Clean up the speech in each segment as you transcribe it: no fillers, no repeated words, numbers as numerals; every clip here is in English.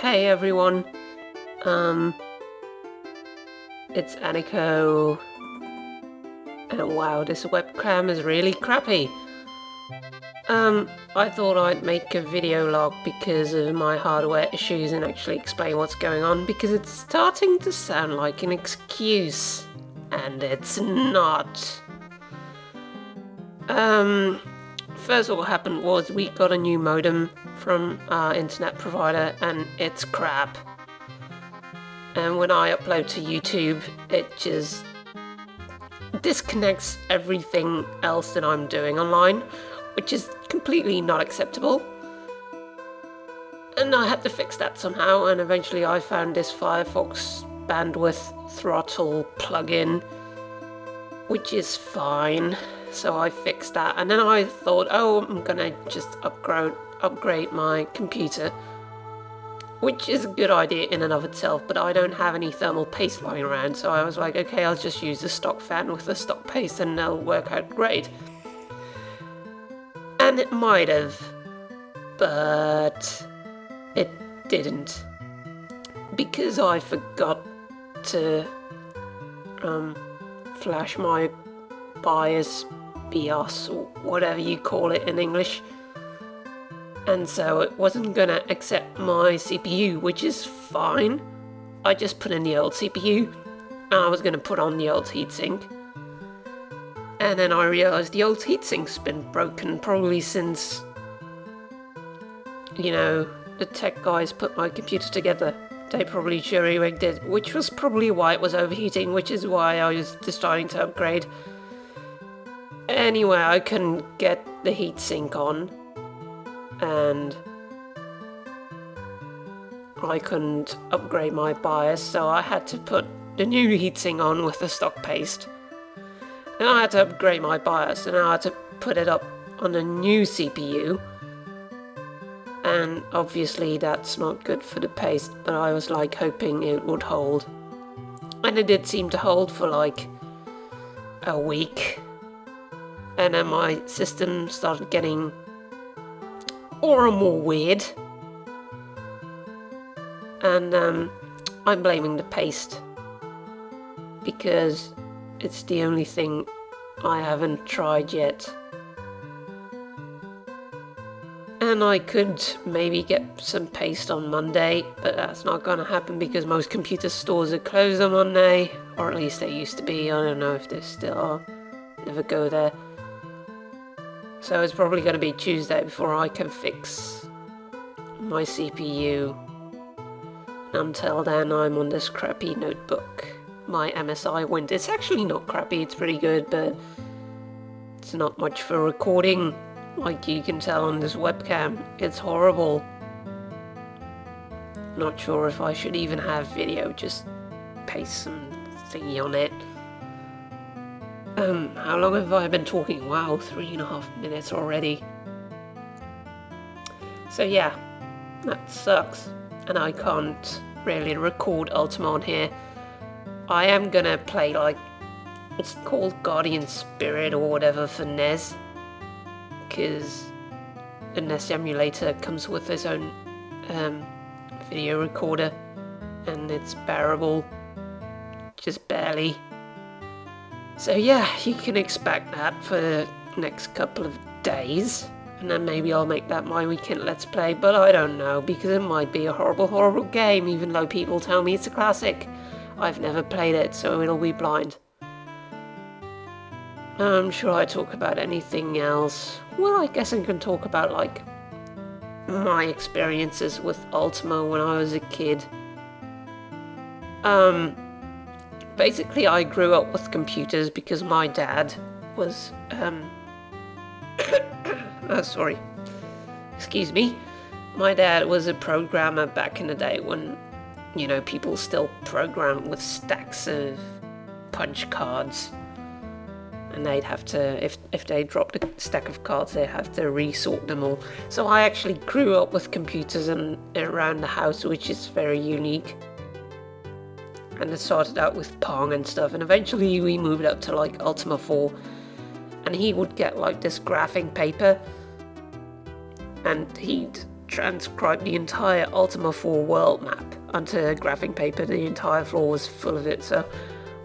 Hey everyone, it's Eniko, and wow, this webcam is really crappy. I thought I'd make a video log because of my hardware issues and actually explain what's going on, because it's starting to sound like an excuse, and it's not. First what happened was we got a new modem from our internet provider and it's crap. And when I upload to YouTube, it just disconnects everything else that I'm doing online, which is completely not acceptable. And I had to fix that somehow, and eventually I found this Firefox bandwidth throttle plugin, which is fine. So I fixed that, and then I thought, oh, I'm gonna just upgrade my computer, which is a good idea in and of itself, but I don't have any thermal paste lying around, so I was like, okay, I'll just use the stock fan with the stock paste and that'll work out great. And it might have, but it didn't, because I forgot to flash my BIOS, or whatever you call it in English, and so it wasn't gonna accept my CPU, which is fine. I just put in the old CPU, and I was gonna put on the old heatsink, and then I realised the old heatsink's been broken probably since, you know, the tech guys put my computer together. They probably jury-rigged it, which was probably why it was overheating, which is why I was deciding to upgrade. Anyway, I couldn't get the heatsink on, and I couldn't upgrade my BIOS, so I had to put the new heatsink on with the stock paste. And I had to upgrade my BIOS, and I had to put it up on a new CPU. And obviously that's not good for the paste, but I was like hoping it would hold. And it did seem to hold for like a week. And then my system started getting more and more weird. And I'm blaming the paste, because it's the only thing I haven't tried yet. And I could maybe get some paste on Monday, but that's not going to happen because most computer stores are closed on Monday, or at least they used to be. I don't know if they still are. Never go there. So it's probably going to be Tuesday before I can fix my CPU. Until then, I'm on this crappy notebook, my MSI Wind. It's actually not crappy, it's pretty good, but it's not much for recording. Like you can tell on this webcam, it's horrible. Not sure if I should even have video, just paste some thingy on it. How long have I been talking? Wow, 3.5 minutes already. So yeah, that sucks. And I can't really record Ultima on here. I am gonna play, like, it's called Guardian Spirit or whatever for NES. Because the NES emulator comes with its own video recorder, and it's bearable, just barely. So yeah, you can expect that for the next couple of days, and then maybe I'll make that my weekend Let's Play, but I don't know, because it might be a horrible, horrible game, even though people tell me it's a classic. I've never played it, so it'll be blind. Should I talk about anything else? Well, I guess I can talk about, like, my experiences with Ultima when I was a kid. Basically, I grew up with computers because my dad was, oh, sorry. Excuse me. My dad was a programmer back in the day when, you know, people still programmed with stacks of punch cards. And they'd have to, if they dropped a stack of cards, they'd have to resort them all. So I actually grew up with computers and around the house, which is very unique. And it started out with Pong and stuff, and eventually we moved up to like Ultima 4. And he would get like this graphing paper, and he'd transcribed the entire Ultima 4 world map onto graphic paper. The entire floor was full of it, so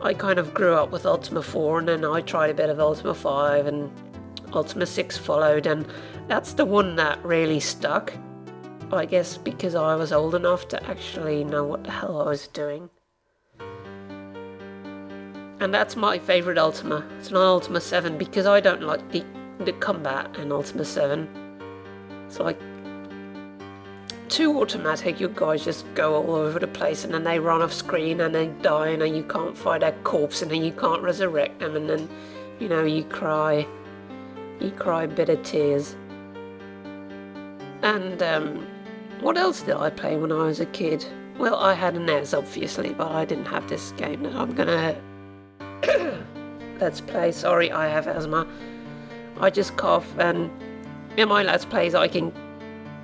I kind of grew up with Ultima 4, and then I tried a bit of Ultima 5, and Ultima 6 followed, and that's the one that really stuck. I guess because I was old enough to actually know what the hell I was doing. And that's my favourite Ultima. It's not Ultima 7 because I don't like the combat in Ultima 7. It's like too automatic. You guys just go all over the place and then they run off screen and they die and then you can't find their corpse and then you can't resurrect them and then, you know, you cry bitter tears. And what else did I play when I was a kid? Well, I had an NES obviously, but I didn't have this game that I'm gonna let's play. Sorry, I have asthma. I just cough, and in my let's plays I can,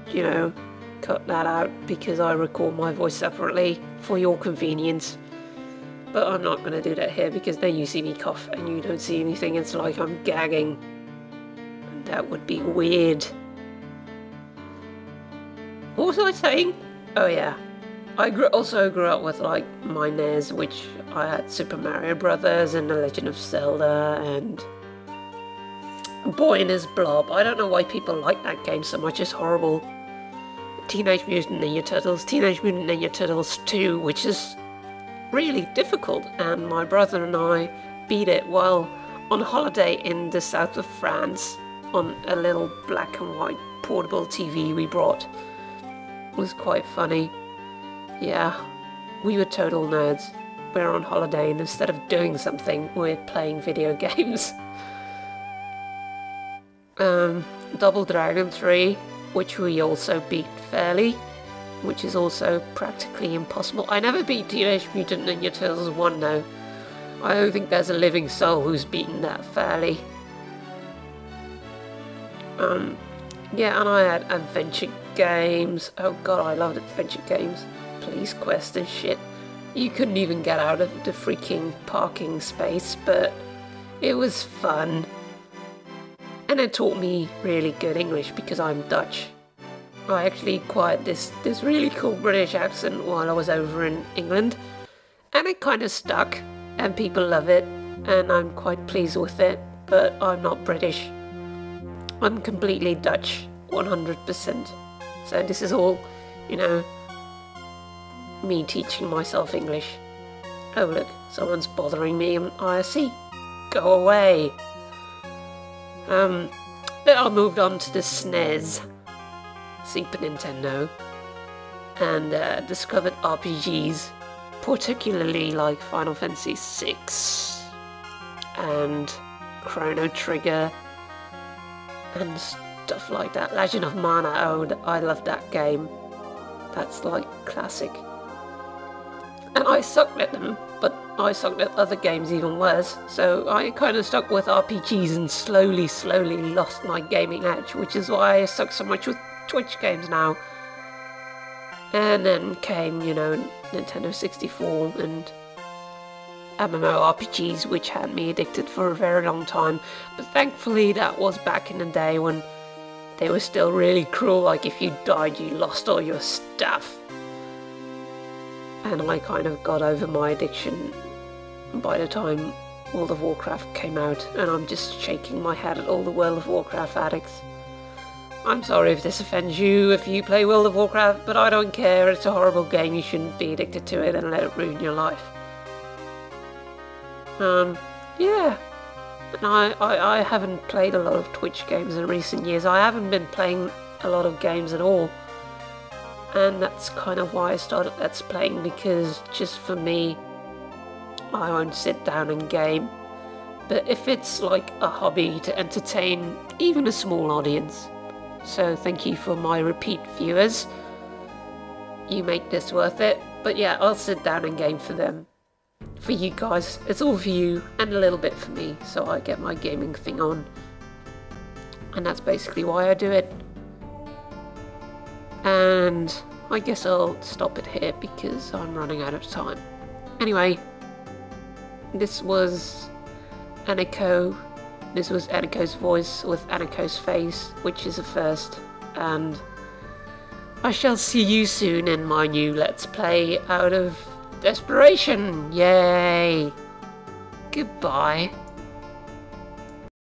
you know, cut that out because I record my voice separately for your convenience. But I'm not going to do that here because then you see me cough and you don't see anything. It's like I'm gagging. And that would be weird. What was I saying? Oh yeah. I also grew up with like my NES, which I had Super Mario Brothers and The Legend of Zelda and Boy and His Blob. I don't know why people like that game so much. It's horrible. Teenage Mutant Ninja Turtles, Teenage Mutant Ninja Turtles 2, which is really difficult, and my brother and I beat it while on holiday in the south of France on a little black and white portable TV we brought. It was quite funny. Yeah, we were total nerds. We were on holiday and instead of doing something, we're playing video games. Double Dragon 3, which we also beat fairly, which is also practically impossible. I never beat Teenage Mutant Ninja Turtles 1 though. I don't think there's a living soul who's beaten that fairly. Yeah, and I had adventure games. Oh god, I loved adventure games. Police Quest and shit. You couldn't even get out of the freaking parking space, but it was fun. And it taught me really good English because I'm Dutch. I actually acquired this really cool British accent while I was over in England, and it kind of stuck, and people love it, and I'm quite pleased with it, but I'm not British. I'm completely Dutch, 100%. So this is all, you know, me teaching myself English. Oh look, someone's bothering me on IRC. Go away. Then I moved on to the SNES, Super Nintendo, and discovered RPGs, particularly like Final Fantasy VI and Chrono Trigger and stuff like that. Legend of Mana, oh, I love that game. That's like classic. And I sucked at them, but I sucked at other games even worse, so I kind of stuck with RPGs and slowly lost my gaming edge, which is why I suck so much with Twitch games now. And then came, you know, Nintendo 64 and MMORPGs, which had me addicted for a very long time, but thankfully that was back in the day when they were still really cruel, like if you died you lost all your stuff. And I kind of got over my addiction by the time World of Warcraft came out, and I'm just shaking my head at all the World of Warcraft addicts. I'm sorry if this offends you if you play World of Warcraft, but I don't care, it's a horrible game, you shouldn't be addicted to it and let it ruin your life. Yeah. And I haven't played a lot of Twitch games in recent years. I haven't been playing a lot of games at all. And that's kind of why I started Let's Playing, because just for me, I won't sit down and game. But if it's like a hobby to entertain even a small audience, so thank you for my repeat viewers, you make this worth it. But yeah, I'll sit down and game for them. For you guys, it's all for you and a little bit for me, so I get my gaming thing on. And that's basically why I do it. And I guess I'll stop it here because I'm running out of time. Anyway, this was Eniko. This was Eniko's voice with Eniko's face, which is a first. And I shall see you soon in my new Let's Play out of desperation. Yay! Goodbye.